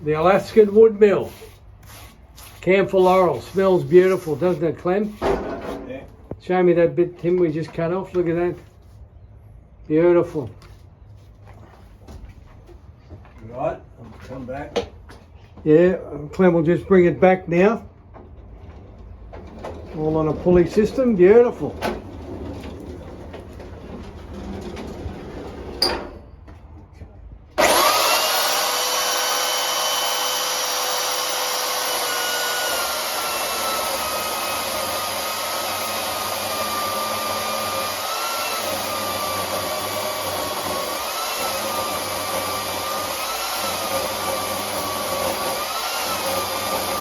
The Alaskan wood mill. Camphor Laurel. Smells beautiful, doesn't it, Clem? Yeah. Show me that bit, Tim, we just cut off. Look at that. Beautiful. Right, I'll come back. Yeah, Clem will just bring it back now. All on a pulley system. Beautiful.